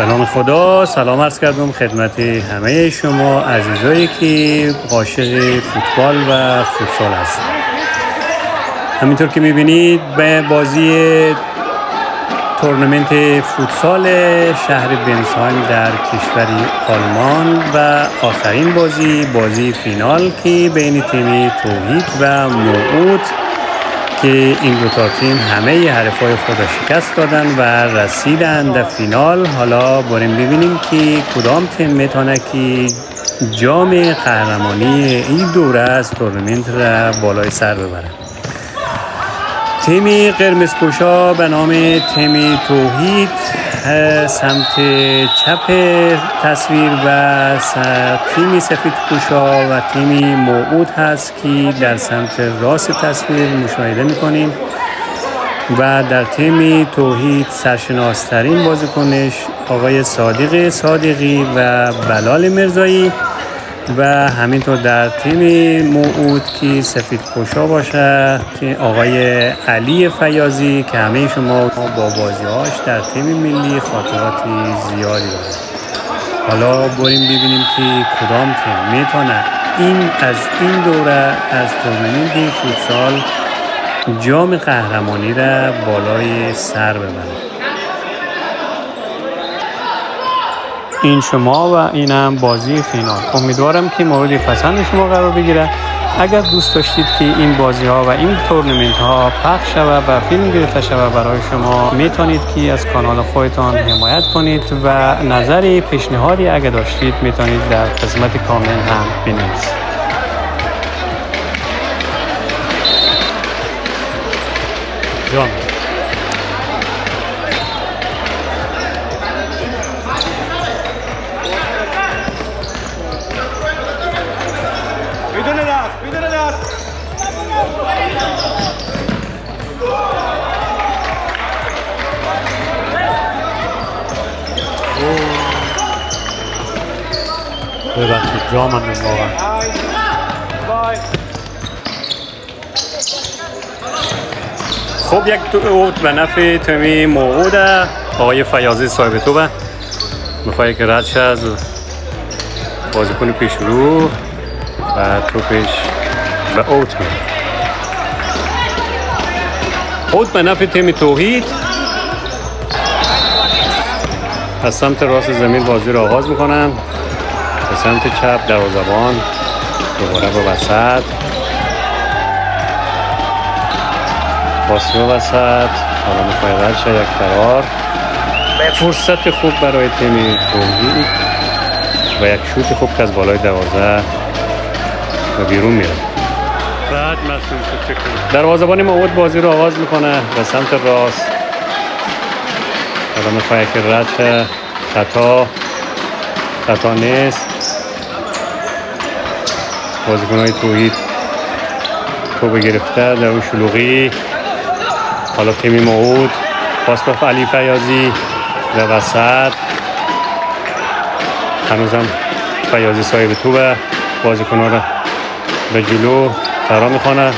به نام خدا سلام عرض کردم خدمت همه شما عزیزایی که عاشق فوتبال و فوتسال هستید. همینطور که میبینید به بازی تورنمنت فوتسال شهر بنزهایم در کشور آلمان و آخرین بازی فینال که بین تیم توحید و موعود که این دو تا تیم همه حریفای خود را شکست دادن و رسیدند به فینال. حالا بریم ببینیم که کدام تیم میتونه که جام قهرمانی این دوره از تورنمنت را بالای سر ببره. تیم قرمزپوشا به نام تیم توحید سمت چپ تصویر و تیم سفیدپوشا و تیم موعود هست که در سمت راست تصویر مشاهده میکنیم و در تیم توحید سرشناسترین بازیکنش آقای صادق صادقی و بلال مرزایی و همینطور در تیم موعود که سفید پوشا باشه که آقای علی فیاضی که همه شما با بازی‌هاش در تیم ملی خاطرات زیادی داره. حالا بریم ببینیم که کدام تیم میتونه از این دوره از تورنمنت فوتسال جام قهرمانی را بالای سر ببره. این شما و اینم بازی فینال. امیدوارم که مورد پسند شما قرار بگیره. اگر دوست داشتید که این بازی ها و این تورنمنت ها پخش شود و فیلم گرفته شود برای شما، میتونید که از کانال خودتان حمایت کنید و نظری پیشنهادی اگر داشتید میتونید در قسمت کامنت هم بنویسید. جان ببخشید جامم واقعا. خب یک اوت به نفع تیم موعود آقای فیاضی صاحب توبه میخواد که رد شه از بازیکن پیش رو و توپش به اوت میره. اوت به نفع تیم توحید. از سمت راست زمین بازی رو آغاز میکنن به سمت چپ دروازه‌بان دوباره به وسط پاس به وسط. حالا میخواد رد شه یک فرار به فرصت خوب برای تیم توحید و یک شوت خوب که از بالای دروازه و بیرون میره. بعد دروازه‌بان موعود بازی رو آغاز میکنه به سمت راست. حالا میخواد که رد شه. خطا نیست. بازیکن‌های توحید توپ گرفته در اون شلوغی. حالا تیم موعود پاس به علی فیاضی در وسط. هنوزم فیاضی صاحب توپ بازیکن‌ها را به جلو فرا می‌خوانه و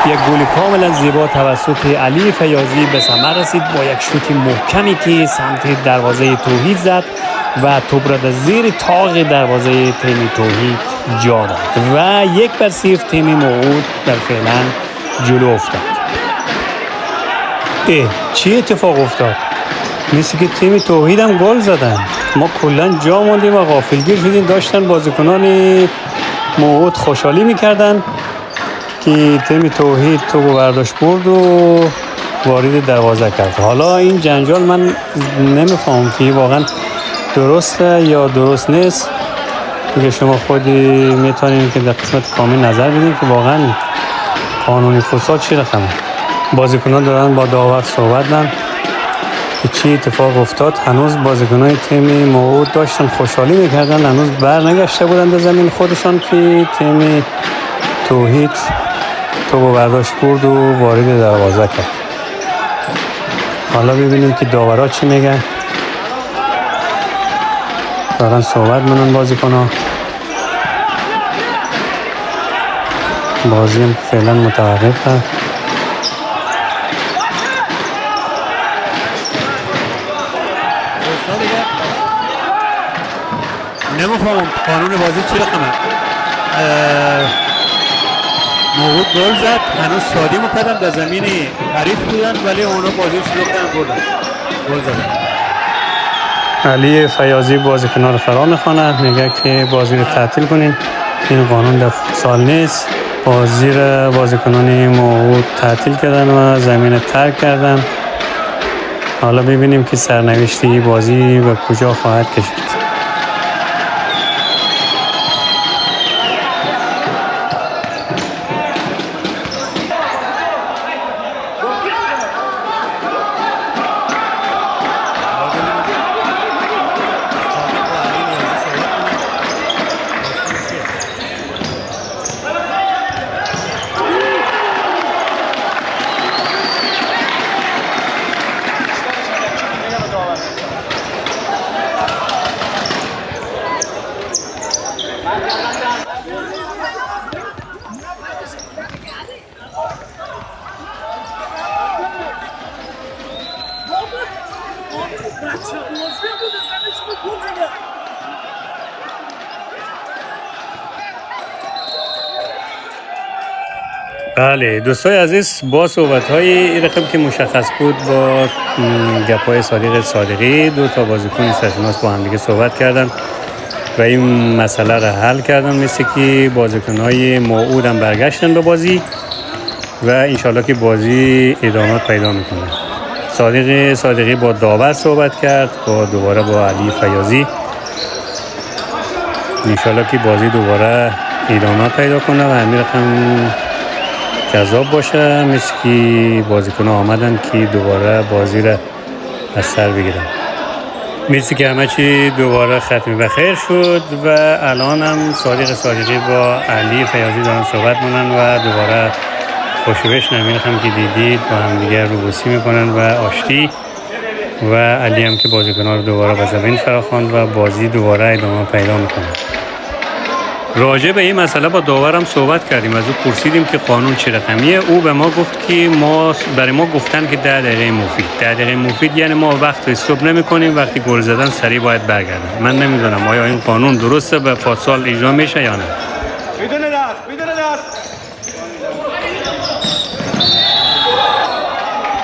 یک گل کاملا زیبا توسط علی فیاضی به ثمر رسید با یک شوت محکمی که سمت دروازه توحید زد و توپ را در زیر طاق دروازه تیم توحید جا داد و 1-0 تیم موعود در فعلا جلو افتاد. چی اتفاق افتاد؟ مثل که تیم توحید هم گل زدن. ما کلا جا موندیم و غافلگیر شدیم. داشتن بازیکنان موعود خوشحالی میکردن که تیم توحید توپو برداشت برد و وارد دروازه کرد. حالا این جنجال من نمیفهمم که واقعا درسته یا درست نیست. دیگه شما خودی میتونید که در قسمت کامل نظر بدین که واقعا قانونی فوتسال چی رقمه. بازیکنان دارن با داور صحبت دارن که چی اتفاق افتاد. هنوز بازیکنان تیم موعود داشتن خوشحالی میکردن، هنوز بر نگشته بودن به زمین خودشان که تیم توحید توپو برداشت برد و وارد دروازه کرد. حالا ببینیم که داورا چی میگن. دارن صحبت منن بازیکن‌ها. بازی هم فعلا متوقفه. نمیفهمم قانون بازی چی رقمه. موعود گل زد، هنوز شادی میکردن در زمین حریف بودن ولی اونا بازی شروع کردن بردن گل زدن. علی فیاضی بازیکنان رو فرا میخواند، میگه که بازی رو تعطیل کنین، این قانون در فوتسال نیست. بازی رو بازیکنان موعود تعطیل کردن و زمین رو ترک کردن. حالا ببینیم که سرنوشتی بازی به کجا خواهد کشید. بله دوستای عزیز، با صحبت‌های این رقم که مشخص بود با گپ‌های صادقی، دو تا بازیکن سرشناس با هم دیگه صحبت کردن و این مسئله را حل کردن. مثل که بازیکن‌های موعود هم برگشتن به بازی و انشالله که بازی ادامه پیدا میکنه. صادقی با داور صحبت کرد، دوباره با علی فیاضی. انشالله که بازی دوباره ادامه پیدا کنه و همین رقم جذاب باشه، مثل که بازیکن‌ها آمدن که دوباره بازی را از سر بگیرن. مثل که همه چی دوباره ختم به خیر شد و الان هم صادقی با علی فیاضی دارن صحبت می‌کنن و دوباره خوشبش نمی‌رخم که دیدید با هم دیگه روبوسی میکنن و آشتی و علی هم که بازیکن‌ها رو دوباره به زمین فراخواند و بازی دوباره ادامه پیدا میکنه. راجع به این مسئله با داورم صحبت کردیم، از او پرسیدیم که قانون چه رقمیه. او به ما گفت که برای ما گفتن که 10 دقیقه مفید یعنی ما وقت استوب نمی‌کنیم، وقتی گل زدن سریع باید برگردن. من نمیدونم آیا این قانون درسته به فوتسال اجرا میشه یا نه. بدون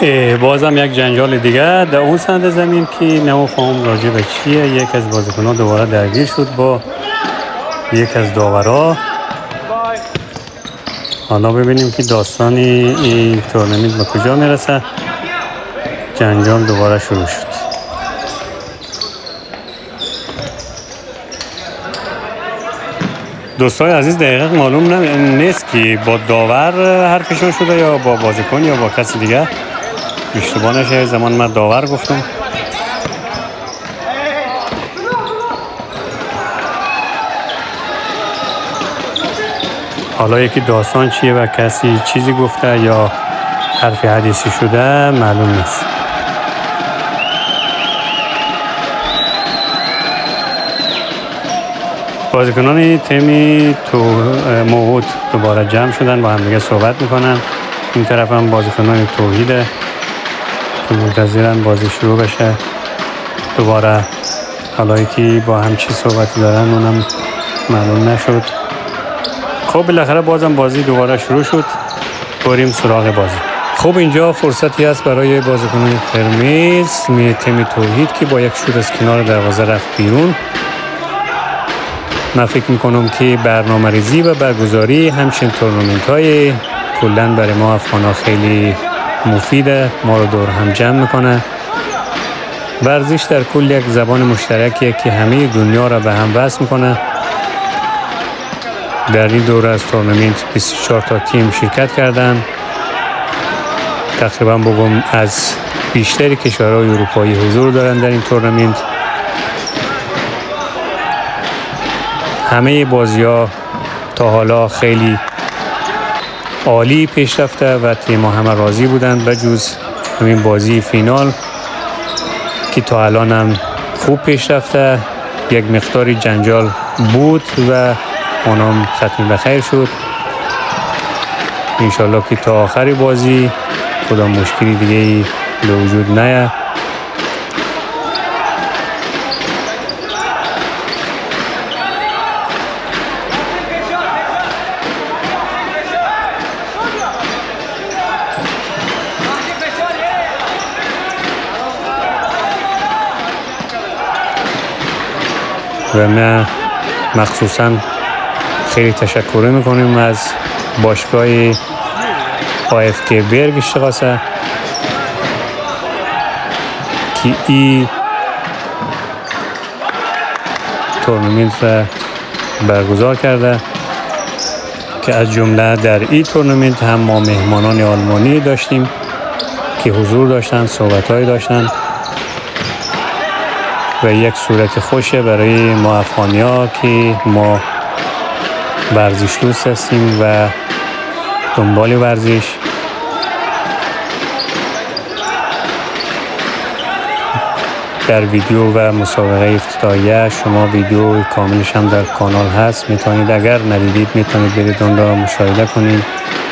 دست. بازم یک جنجال دیگه در اون سمت زمین که نمی‌فهمم راجع به چیه. یک از بازیکن‌ها دوباره درگیر شد با یک از داورا. حالا ببینیم که داستان این تورنمنت به کجا میرسه. جنجال دوباره شروع شد. دوستای عزیز دقیقا معلوم نیست که با داور حرفشون شده یا با بازیکن یا با کسی دیگه. اشتباه نشه زمان من داور گفتم. حالا یکی داستان چیه و کسی چیزی گفته یا حرف حدیثی شده معلوم نیست. بازیکنان تیمی موعود دوباره جمع شدن با هم دیگه صحبت میکنن. این طرف هم بازیکنان توحیده که منتظرن بازی شروع بشه دوباره. حالا یکی با هم چی صحبتی دارن اونم معلوم نشد. خب بالاخره بازم بازی دوباره شروع شد. بریم سراغ بازی. خب اینجا فرصتی هست برای بازیکنان قرمز تیم توحید که با یک شوت از کنار دروازه رفت بیرون. من فکر میکنم که برنامه ریزی و برگزاری همچین تورنمنت های کلن برای ما افغان ها خیلی مفیده، ما رو دور هم جمع میکنه. ورزش در کل یک زبان مشترکیه که همه دنیا را به هم وصل میکنه. در این دوره از تورنمنت 24 تا تیم شرکت کردن. تقریبا بگم از بیشتر کشورهای اروپایی حضور دارن در این تورنمنت. همه بازی‌ها تا حالا خیلی عالی پیش رفته و تیم‌ها همه راضی بودند بجز همین بازی فینال که تا الان هم خوب پیش رفته. یک مقداری جنجال بود و اونم ختم به خیر شد. انشالله که تا آخر بازی کدام مشکلی دیگه به وجود نیاد. و ما مخصوصا خیلی تشکر میکنیم از باشگاه AFK Bergstraße که این تورنمنت را برگزار کرده که از جمله در این تورنمنت هم ما مهمانان آلمانی داشتیم که حضور داشتن، صحبت‌های داشتن و یک صورت خوشه برای ما افغانی‌ها که ما ورزش دوست هستیم و دنبال ورزش. در ویدیو و مسابقه افتتاحیه شما ویدیو کاملش هم در کانال هست، میتونید اگر ندیدید میتونید برید اون را مشاهده کنید.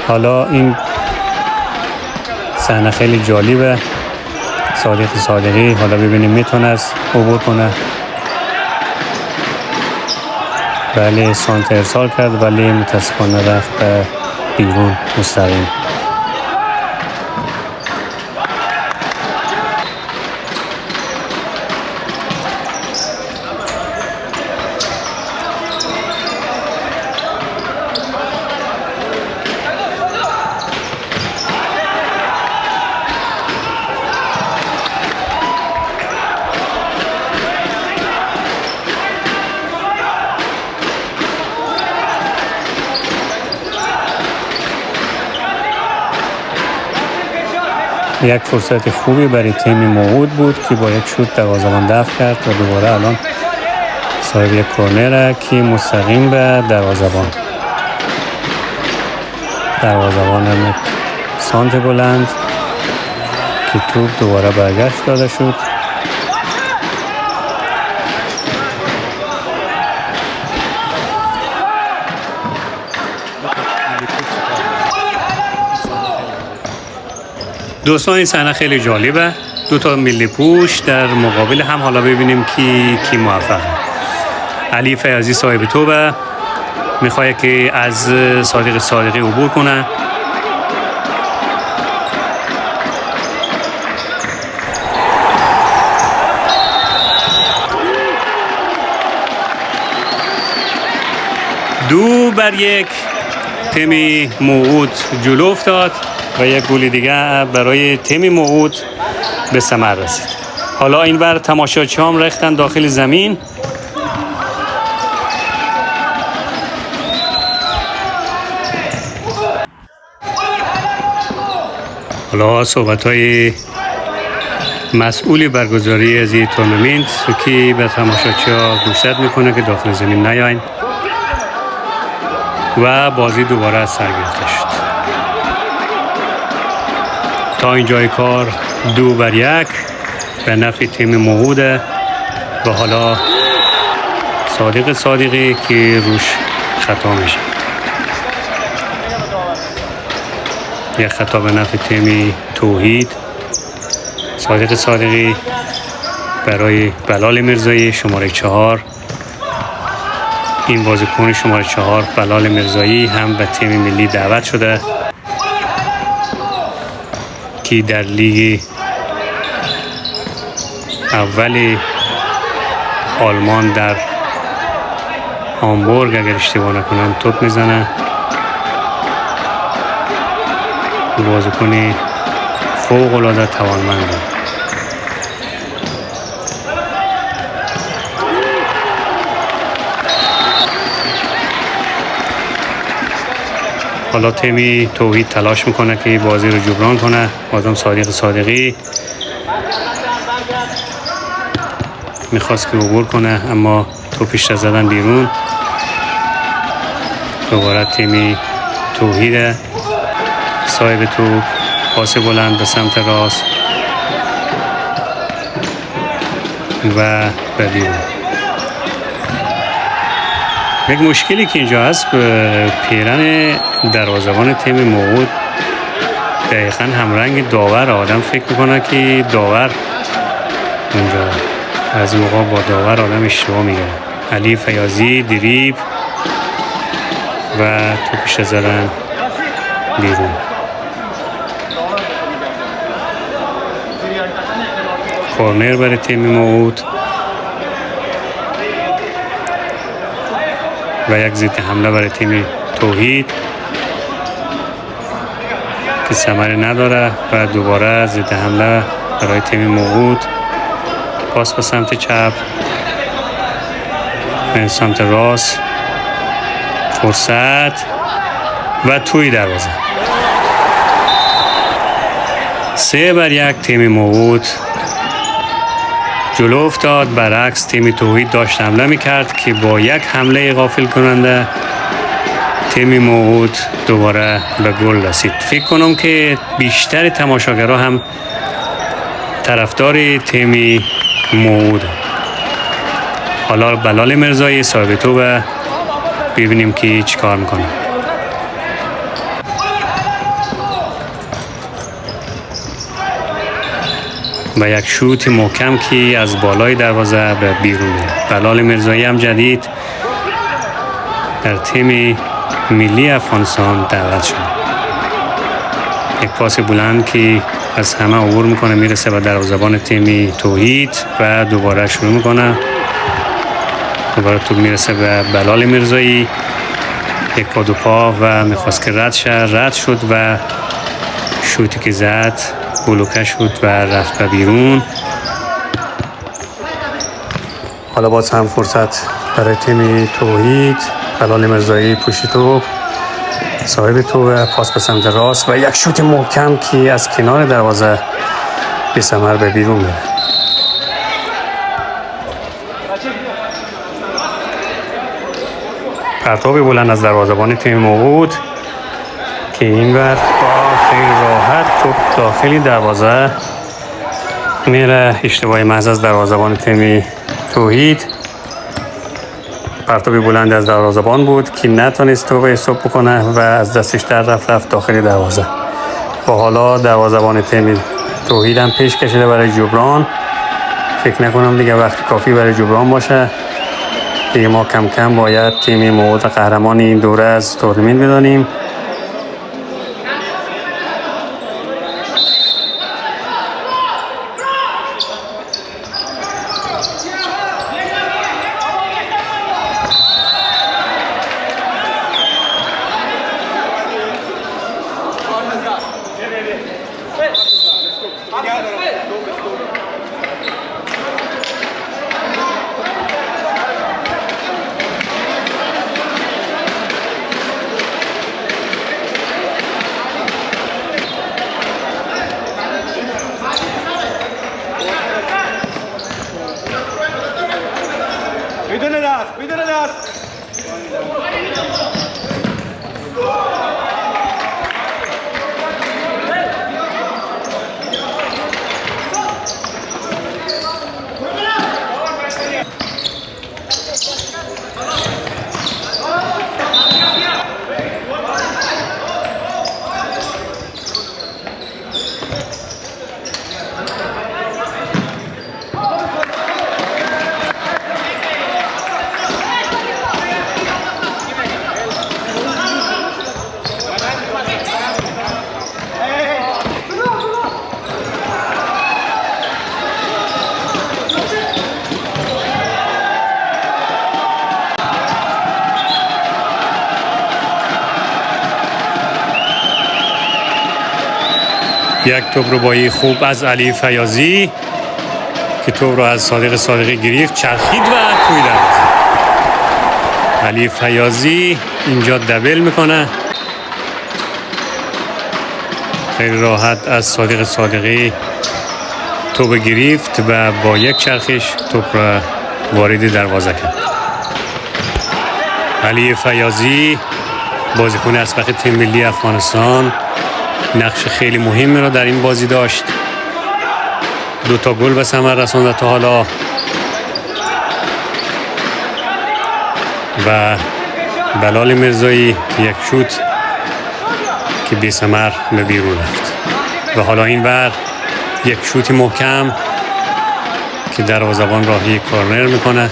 حالا این صحنه خیلی جالبه. صادق صادقی حالا ببینیم میتونه عبور کنه. بله سانت ارسال کرد ولی متاسفانه رفت بیرون مستقیم. یک فرصت خوبی برای تیم موعود بود که با یک شوت دروازه‌بان دفع کرد و دوباره الان صاحب یک کورنره که مستقیم به دروازه‌بان هم سانت بلند که توپ دوباره برگشت داده شد. دوستان این صحنه خیلی جالبه. دو تا ملی پوش در مقابل هم. حالا ببینیم کی موفقه. علی فیاضی صاحب توپه، میخواد که از صادق صادقی عبور کنه. دو بر یک تیم موعود جلو افتاد و یک گل دیگه برای تیم موعود به ثمر رسید. حالا اینور تماشاچیان ریختن داخل زمین. حالا صحبت‌های مسئول برگزاری از این تورنمنت که به تماشاچیان گوشزد میکنه که داخل زمین نیاین و بازی دوباره از سر گرفته شد. تا اینجای کار 2 بر 1 به نفع تیم موعوده و حالا صادق صادقی که روش خطا میشه. یک خطا به نفع تیم توحید. صادق صادقی برای بلال مرزایی شماره 4. این بازیکن شماره 4 بلال مرزایی هم به تیم ملی دعوت شده که در لیگ اول آلمان در هامبورگ اگر اشتباه نکنم توپ میزنه. بازیکن فوق العاده توانمنده. حالا تیمی توحید تلاش میکنه که بازی رو جبران کنه. آدم صادق صادقی میخواست که عبور کنه اما توپش را زدن بیرون. دوباره تیمی توحید صاحب توپ. پاس بلند به سمت راست و به بیرون. یک مشکلی که اینجا هست به پیرن دروازه‌بان تیم موعود دقیقاً همرنگ داور. آدم فکر میکنه که داور اونجا، از موقع با داور آدم اشتباه میگیره. علی فیاضی دریبل و توپش زدن بیرون. کورنر برای تیم موعود. و یک ضد حمله برای تیم توحید که ثمری نداره و دوباره ضد حمله برای تیم موعود. پاس به سمت چپ، به سمت راست، فرصت و توی دروازه. 3-1 تیم موعود جلو افتاد. برعکس تیم توحید داشت حمله میکرد که با یک حمله غافل کننده تیم موعود دوباره به گل رسید. فکر کنم که بیشتر تماشاگرها هم طرفدار تیم موعود. حالا بلال مرزایی صاحب توپ، ببینیم که چی کار میکنه. و یک شوت محکم که از بالای دروازه به بیرون میره. بلال مرزایی هم جدید در تیم ملی افغانستان دعوت شد. یک پاس بلند که از همه عبور میکنه، میرسه به دروازه‌بان تیم توحید و دوباره شروع میکنه. دوباره توپ میرسه به بلال مرزایی، یک پا دو پا و میخواست که رد شد و شوتی که زد بلوکه شد و رفت به بیرون. حالا باز هم فرصت برای تیم توحید. بلال مرزایی پشت توپ، صاحب توپ، پاس به سمت راست و یک شوت محکم که از کنار دروازه به ثمر به بیرون میره. پرتاب بلند از دروازه‌بان تیم موعود که اینور با خیلی راحت توپ داخلی دروازه میره. اشتباه محض از دروازه‌بان تیم توحید. پرتاب بلند از دروازه‌بان بود که نتونست توپ استاپ بکنه و از دستش در رفت داخلی دروازه. و حالا دروازه‌بان تیم توحید هم پیش کشیده برای جبران. فکر نکنم دیگه وقت کافی برای جبران باشه. دیگه ما کم کم باید تیم موعود قهرمان این دوره از تورنمنت بدانیم. بدون دست یک توپ رو بایی خوب از علی فیاضی که توپ رو از صادق صادقی گرفت، چرخید و توی دروازه. علی فیاضی اینجا دبل میکنه، خیلی راحت از صادق صادقی توپ گرفت و با یک چرخش توپ را وارد دروازه کرد. علی فیاضی بازیکن اسبق تیم ملی افغانستان نقش خیلی مهمی را در این بازی داشت. 2 تا گل به ثمر رسانده تا حالا و بلال مرزایی یک شوت که بی ثمر به بیرون رفت. و حالا این ور یک شوت محکم که دروازه‌بان راهی کورنر میکنه،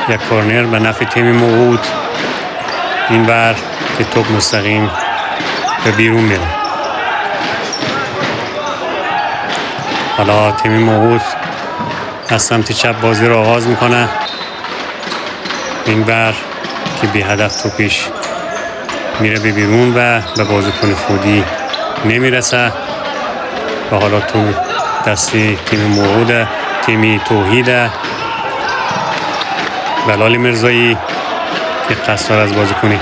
یک کورنر به نفع تیم موعود. این ور که توپ مستقیم به بیرون میره. حالا تیم موعود از سمت چپ بازی رو آغاز میکنه. این بر که بی هدف توپش میره به بیرون و به بازیکن خودی نمیرسه و حالا تو دست تیم موعود، تیم توحید. بلال مرزایی که قصد داره از بازیکن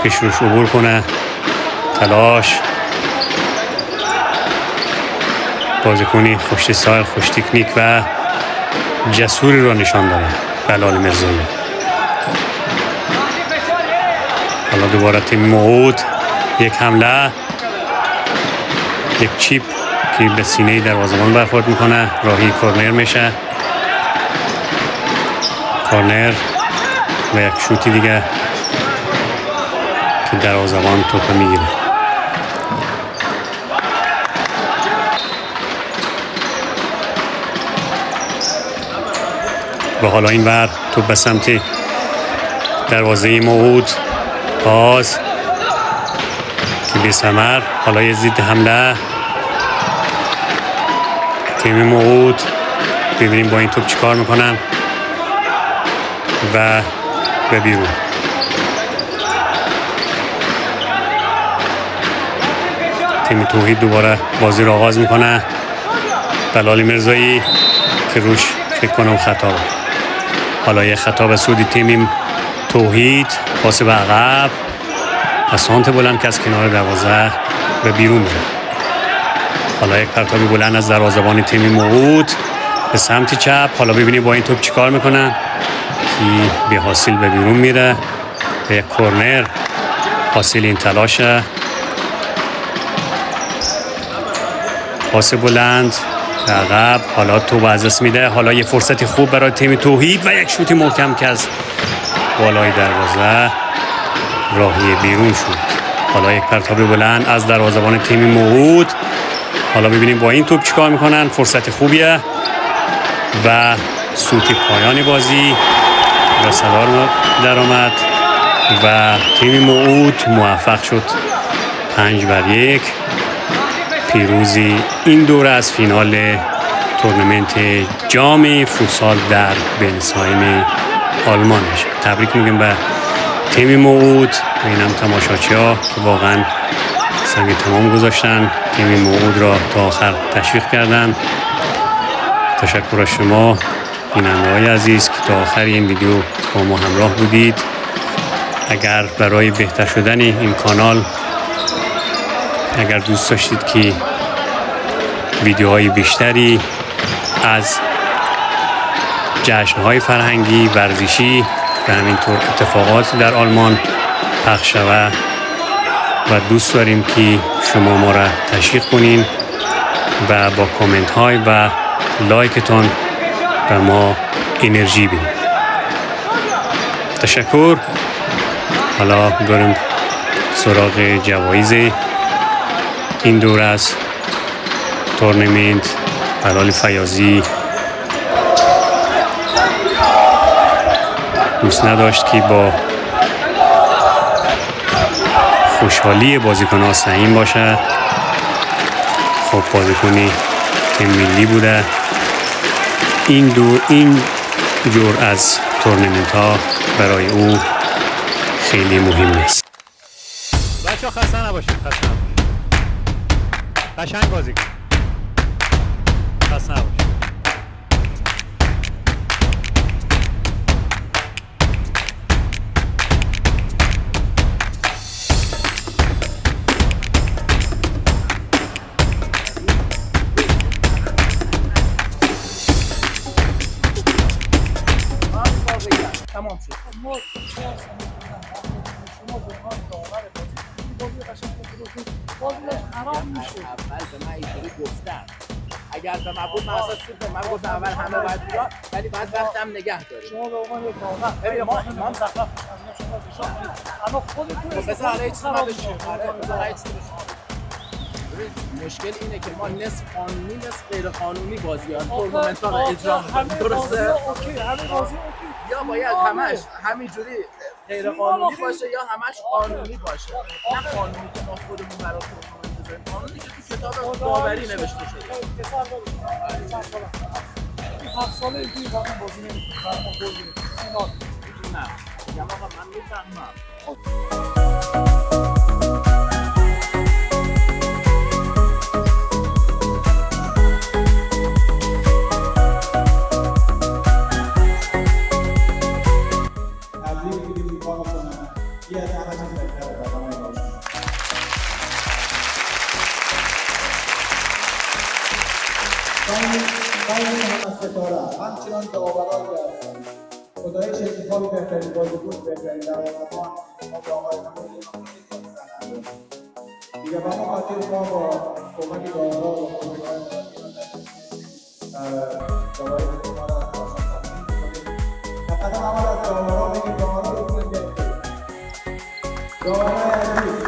پیش روش عبور کنه، تلاش، بازیکنی خوش استایل، خوش تکنیک و جسوری را نشان داره بلال مرزایی. حالا دوباره تیم موعود، یک حمله، یک چیپ که به سینه دروازه‌بان برخورد میکنه، راهی کورنر میشه، کورنر و یک شوتی دیگه که دروازه‌بان توپ میگیره. و حالا این ور توپ به سمت دروازه موعود، باز که بی ثمر. حالا یه ضد حمله تیم موعود، ببینیم با این توپ چیکار میکنن و به بیرون. تیم توحید دوباره بازی رو آغاز میکنه. بلال مرزایی که روش فکر کنم خطا بود. حالا یه خطا به سود تیم توحید، پاس به عقب، پسانت بلند که از کنار دروازه به بیرون میره. حالا یک پرتابی بلند از دروازه‌بان تیم موعود به سمت چپ. حالا ببینید با این توپ چیکار میکنن که به حاصل به بیرون میره. به یک کورنر حاصل این تلاشه. پاس بلند به عقب، حالا توپ از دست میده. حالا یه فرصت خوب برای تیم توحید و یک شوت محکم که از بالای دروازه راهی بیرون شد. حالا یک پرتاب بلند از دروازه‌بان تیم موعود. حالا ببینیم با این توپ چیکار میکنن. فرصت خوبیه و سوت پایان بازی به صدا درآمد و تیم موعود موفق شد 5-1 پیروزی این دوره از فینال تورنمنت جام فوتسال در بنسهایم آلمان بشه. تبریک میگم به تیم موعود و اینم تماشاچی‌ها که واقعا سنگ تمام گذاشتن، تیم موعود را تا آخر تشویق کردن. تشکر از شما بیننده‌های عزیز که تا آخر این ویدیو با ما همراه بودید. اگر برای بهتر شدن این کانال، اگر دوست داشتید که ویدیوهای بیشتری از جشن‌های فرهنگی، ورزشی و همینطور اتفاقات در آلمان پخش شود و دوست داریم که شما ما را تشویق کنین و با کامنت های و لایکتون به ما انرژی بدین. تشکر. حالا بریم سراغ جوایز این دور از تورنمنت. بلال فیاضی دوست نداشت که با خوشحالی بازیکن‌ها سهیم باشه. خب بازیکنی تیم ملی بوده. این جور از تورنمنت ها برای او خیلی مهم نیست. بچه‌ها خسته نباشید، خسته نباشید. قشنگ بازی کن. خسته نباشید. تمام شد. اول به من اینطوری گفتم، اگر به من بود من اصلا سوپ من گفتم اول همه باید بیاد، ولی بعد وقتم نگه داریم. شما به عنوان یک کارمند ببین ما مزخرف شما نشون بدید، اما خودتون بذار حالا چیزی من بشم. مشکل اینه که ما نصف قانونی نصف غیر قانونی بازیان تورنمنت ها رو اجرا می‌کنیم. درسته؟ اوکی، همه بازی اوکی. یا باید همش همینجوری غیر قانونی باشه یا همش قانونی باشه. نه قانونی که ما خودمون برای تورنمنت بذاریم، قانونی که تو کتاب داوری نوشته شده. پسر دارید. چند سال. این 7 ساله اینجوری واقعا بازی نمی‌کنه. ما گل گرفتیم. نه. میگم آقا من میفهمم. تبریک میگیم کار میکنن یه از همه چیز بهتره در زمان باشون. خیلی هم از ستاره همچنان داوران هستن. خدایش اتفاقی بهترین بازیکن بهترین دروازه‌بان ما به آقای محمودی نمی‌رسند. دیگه به ما خاطر ما با کمک داورا و کمک داوری ما را تمرین می‌کنیم. فقط اول از داورا میگیم داورا رو کنیم بهتر. داورای عزیز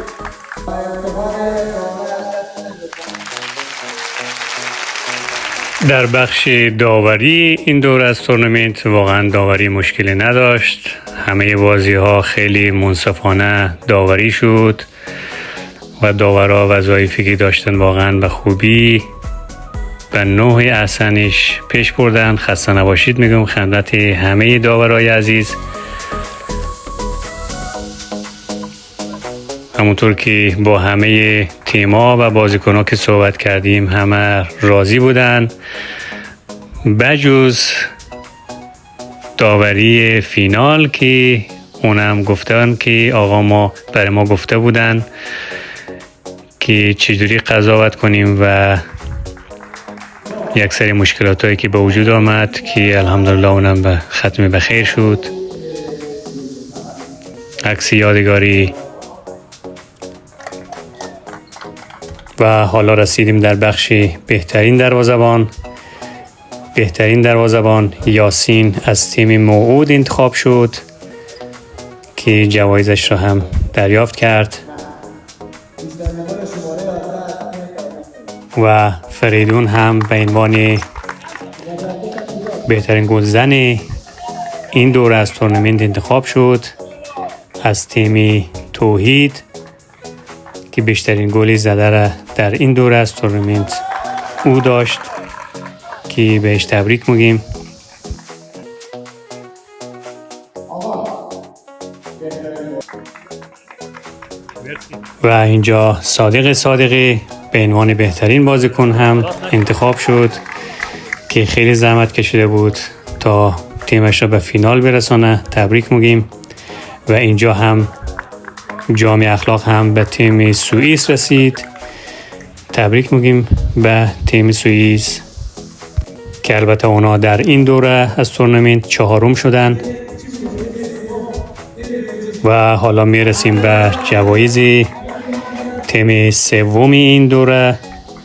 با اتفاق داورای عزیز در بخش داوری این دور از تورنمنت واقعا داوری مشکلی نداشت. همه بازی ها خیلی منصفانه داوری شد و داورا وظایفی که داشتن واقعا به خوبی به نوع احسنش پیش بردن. خسته نباشید میگم خدمت همه داورای عزیز. همونطور که با همه تیم‌ها و بازیکن‌ها که صحبت کردیم همه راضی بودن بجز داوری فینال که اونم گفتن که آقا ما برای ما گفته بودن که چجوری قضاوت کنیم و یک سری مشکلات هایی که به وجود آمد که الحمدلله اونم به ختم بخیر شد. عکس یادگاری. و حالا رسیدیم در بخش بهترین دروازه‌بان یاسین از تیم موعود انتخاب شد که جوایزش را هم دریافت کرد و فریدون هم به عنوان بهترین گلزن این دوره از تورنمنت انتخاب شد از تیم توحید که بیشترین گلی زده را در این دوره از تورنمنت او داشت که بهش تبریک میگیم. و اینجا صادقی به عنوان بهترین بازیکن هم انتخاب شد که خیلی زحمت کشیده بود تا تیمش را به فینال برسانه. تبریک میگیم. و اینجا هم جام اخلاق هم به تیم سوئیس رسید. تبریک میگیم به تیم سوئیس که البته اونا در این دوره از تورنمنت چهارم شدن. و حالا میرسیم به جوایز تیم سوم این دوره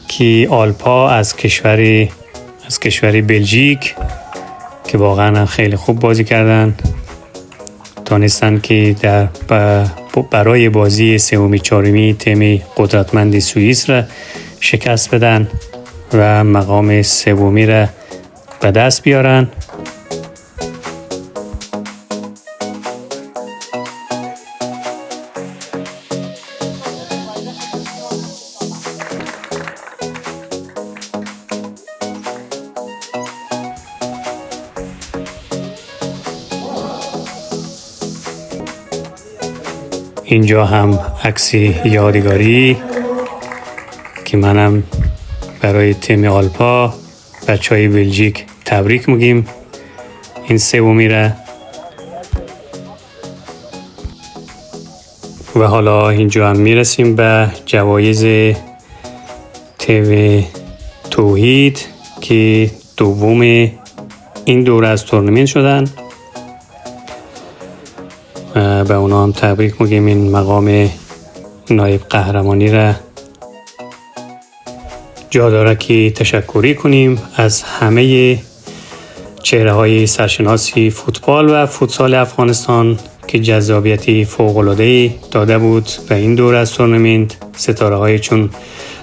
که آلپا از کشور بلژیک که واقعا خیلی خوب بازی کردن تانستن که برای بازی سومی چهارمی تیم قدرتمند سوئیس را شکست بدن و مقام سومی را به دست بیارن. اینجا هم عکس یادگاری که منم برای تیم آلپا بچهای بلژیک تبریک میگیم این سومی را. و حالا اینجا هم میرسیم به جوایز تیم توحید که دوم این دوره از تورنمنت شدن. به اونا هم تبریک میگیم. این مقام نایب قهرمانی را جا داره که تشکری کنیم از همه چهره های سرشناسی فوتبال و فوتسال افغانستان که جذابیتی فوق‌العاده داده بود به این دوره از تورنمنت. ستاره های چون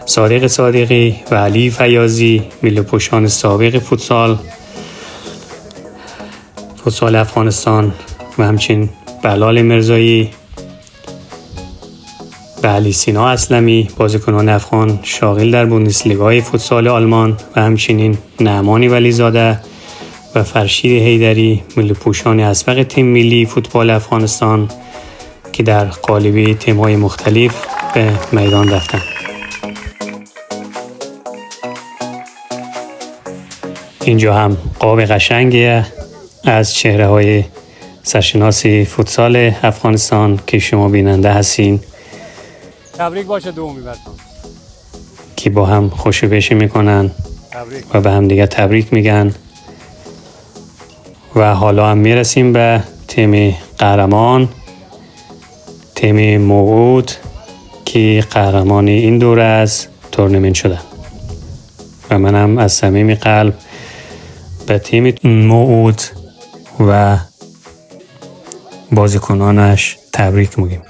صادق صادقی و علی فیاضی میله‌پوشان سابق فوتسال افغانستان و همچنین بلال مرزایی و علی سینا اسلمی بازیکنان افغان شاغل در بوندسلیگای فوتسال آلمان و همچنین نعمانی ولیزاده و فرشید حیدری ملی پوشان اسبق تیم ملی فوتبال افغانستان که در قالب تیم‌های مختلف به میدان رفتند. اینجا هم قاب قشنگی از چهره‌های سرشناس فوتسال افغانستان که شما بیننده هستین تبریک باشه دومی براتون. که با هم خوشوبشی میکنن تبریک. و به هم دیگه تبریک میگن. و حالا هم میرسیم به تیم قهرمان، تیم موعود که قهرمان این دوره از تورنمنت شدن و منم از صمیم قلب به تیم موعود و بازیکنانش تبریک میگیم.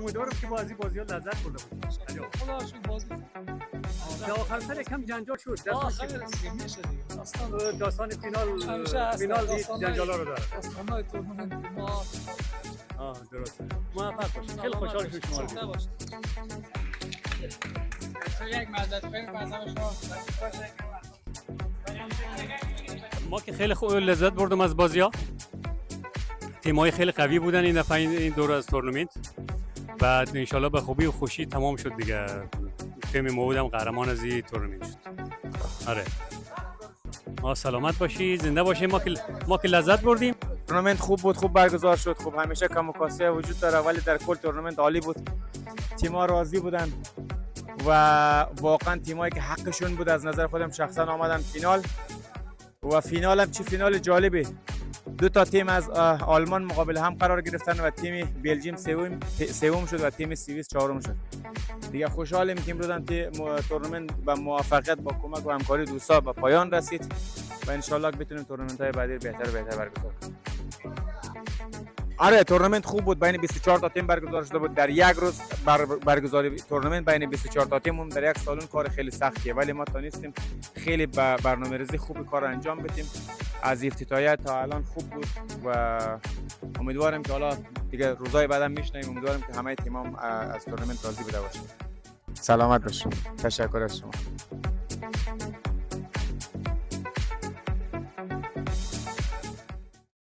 امیدوارم که بازی ها لذت برده باشید. خدا شد بازی در آخر سر کم جنجال شد. خیلی دیگه میشه دیگه اصلا داستان همیشه فینال جنجالا رو داره. داستان‌های تورنمنت ما درسته. موفق باشید. خیلی خوشحال شدم شما رو دیدم. یک مزد خیلی فضا شما ما که خیلی خوب لذت بردم از بازی‌ها. تیم‌های خیلی قوی بودن این دفعه این دوره از تورنمنت. بعد انشالله به خوبی و خوشی تمام شد دیگه. تیم موعود هم قهرمان از این تورنمنت شد. آره. ما سلامت باشید، زنده باشید. ما که لذت بردیم. تورنمنت خوب بود، خوب برگزار شد. خوب همیشه کم و کاسه وجود داره ولی در کل تورنمنت عالی بود. تیم‌ها راضی بودن و واقعا تیمایی که حقشون بود از نظر خودم شخصا آمدن فینال و فینال هم چه فینال جالبی. دو تا تیم از آلمان مقابل هم قرار گرفتن و تیم بلژیم سوم شد و تیم سوئیس چهارم شد. دیگه خوشحالیم که امروز تورنمنت با موفقیت با کمک و همکاری دوستا به پایان رسید و ان شاء الله بتونیم تورنمنت های بعدی بهتر برگزار کنیم. آره تورنمنت خوب بود. بین 24 تا تیم برگزار شده بود در یک روز. برگزاری تورنمنت بین 24 تا تیم در یک سالن کار خیلی سختیه ولی ما تونستیم خیلی با برنامه‌ریزی خوب کار انجام بدیم. از افتتاحیه تا الان خوب بود و امیدوارم که حالا دیگه روزهای بعدم میشنیم. امیدوارم که همه تیم‌ها از تورنمنت راضی بوده باشن. سلامت باشین. تشکر از شما.